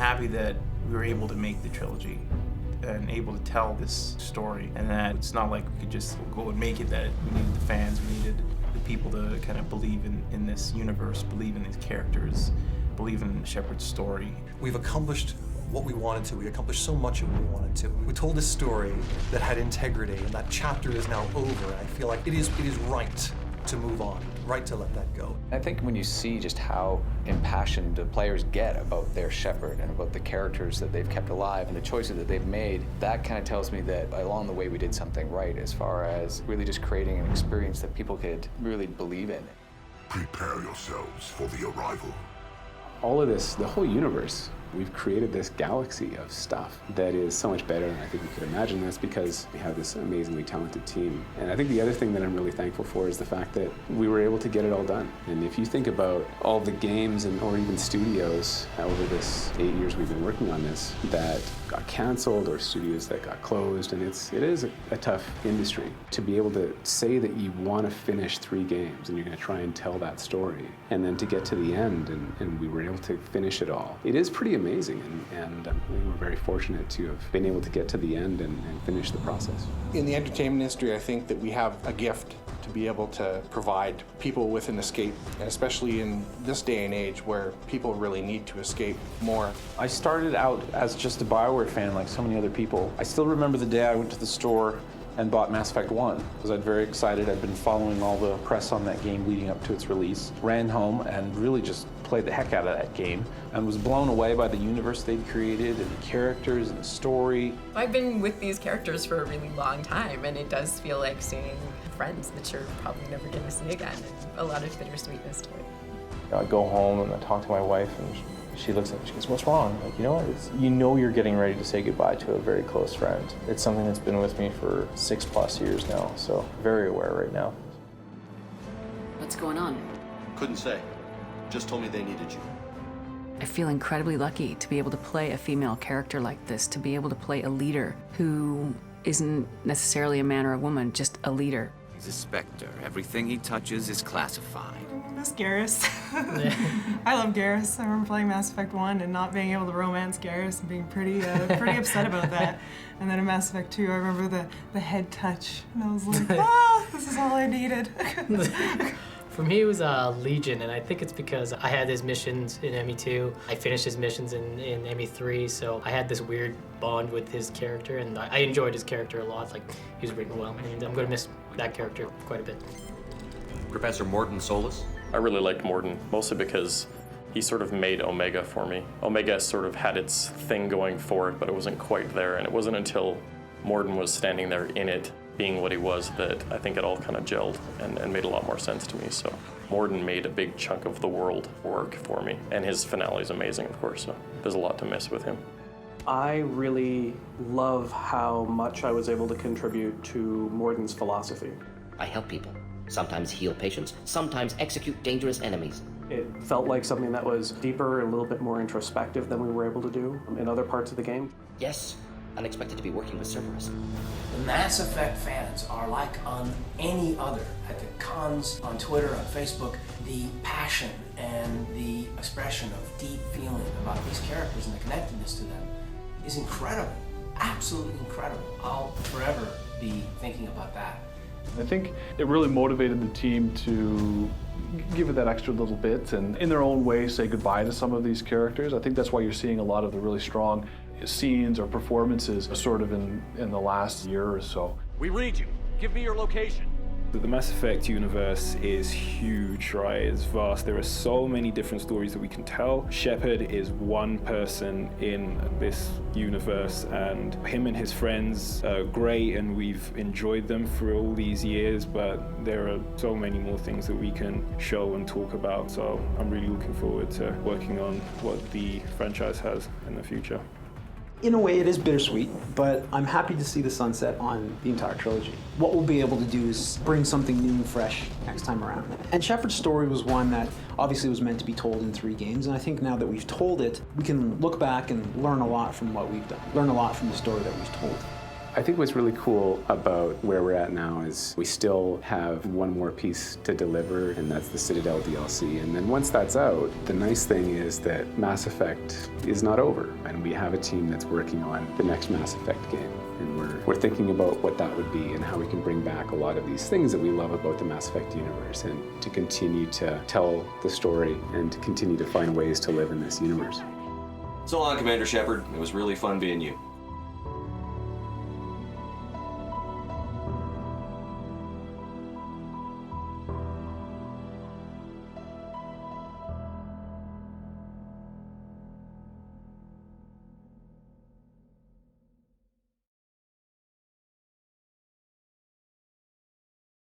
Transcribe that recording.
happy that we were able to make the trilogy and able to tell this story, and that it's not like we could just go and make it, that we needed the fans, we needed the people to kind of believe in this universe, believe in these characters, believe in Shepard's story. We've accomplished what we wanted to. We accomplished so much of what we wanted to. We told a story that had integrity, and that chapter is now over, and I feel like it is right to move on, right to let that go. I think when you see just how impassioned the players get about their Shepard and about the characters that they've kept alive and the choices that they've made, that kind of tells me that along the way we did something right as far as really just creating an experience that people could really believe in. Prepare yourselves for the arrival. All of this, the whole universe, we've created this galaxy of stuff that is so much better than I think we could imagine. That's because we have this amazingly talented team. And I think the other thing that I'm really thankful for is the fact that we were able to get it all done. And if you think about all the games or even studios over this 8 years we've been working on this that got canceled, or studios that got closed, and it is a tough industry. To be able to say that you want to finish 3 games and you're going to try and tell that story, and then to get to the end and we were able to finish it all, it is pretty amazing, and we were very fortunate to have been able to get to the end and finish the process. In the entertainment industry, I think that we have a gift to be able to provide people with an escape, especially in this day and age where people really need to escape more. I started out as just a BioWare fan like so many other people. I still remember the day I went to the store and bought Mass Effect 1 because I was very excited. I'd been following all the press on that game leading up to its release. Ran home and really just played the heck out of that game and was blown away by the universe they'd created and the characters and the story. I've been with these characters for a really long time, and it does feel like seeing friends that you're probably never going to see again, and a lot of bittersweetness to it. I go home and I talk to my wife, and she looks at me, she goes, "What's wrong?" Like, you know what? You know you're getting ready to say goodbye to a very close friend. It's something that's been with me for 6+ years now, so very aware right now. What's going on? Couldn't say. Just told me they needed you. I feel incredibly lucky to be able to play a female character like this, to be able to play a leader who isn't necessarily a man or a woman, just a leader. He's a Spectre. Everything he touches is classified. Miss Garrus. I love Garrus. I remember playing Mass Effect 1 and not being able to romance Garrus and being pretty upset about that. And then in Mass Effect 2, I remember the head touch, and I was like, this is all I needed. For me, it was Legion, and I think it's because I had his missions in ME2. I finished his missions in ME3, so I had this weird bond with his character, and I enjoyed his character a lot. Like, he was written well, and I'm going to miss that character quite a bit. Professor Mordin Solus? I really liked Mordin, mostly because he sort of made Omega for me. Omega sort of had its thing going for it, but it wasn't quite there, and it wasn't until Mordin was standing there in it, being what he was, that I think it all kind of gelled and made a lot more sense to me. So Mordin made a big chunk of the world work for me, and his finale is amazing, of course, so there's a lot to miss with him. I really love how much I was able to contribute to Mordin's philosophy. I help people, sometimes heal patients, sometimes execute dangerous enemies. It felt like something that was deeper and a little bit more introspective than we were able to do in other parts of the game. Yes, unexpected to be working with Cerberus. The Mass Effect fans are like on any other. At the cons, on Twitter, on Facebook, the passion and the expression of deep feeling about these characters and the connectedness to them is incredible, absolutely incredible. I'll forever be thinking about that. I think it really motivated the team to give it that extra little bit and in their own way say goodbye to some of these characters. I think that's why you're seeing a lot of the really strong scenes or performances sort of in the last year or so. We read you. Give me your location. The Mass Effect universe is huge, right? It's vast. There are so many different stories that we can tell. Shepard is one person in this universe, and him and his friends are great, and we've enjoyed them for all these years, but there are so many more things that we can show and talk about. So I'm really looking forward to working on what the franchise has in the future. In a way, it is bittersweet, but I'm happy to see the sunset on the entire trilogy. What we'll be able to do is bring something new and fresh next time around. And Shepard's story was one that obviously was meant to be told in 3 games, and I think now that we've told it, we can look back and learn a lot from what we've done, learn a lot from the story that we've told. I think what's really cool about where we're at now is we still have one more piece to deliver, and that's the Citadel DLC. And then once that's out, the nice thing is that Mass Effect is not over, and we have a team that's working on the next Mass Effect game. And we're thinking about what that would be and how we can bring back a lot of these things that we love about the Mass Effect universe and to continue to tell the story and to continue to find ways to live in this universe. So long, Commander Shepard. It was really fun being you.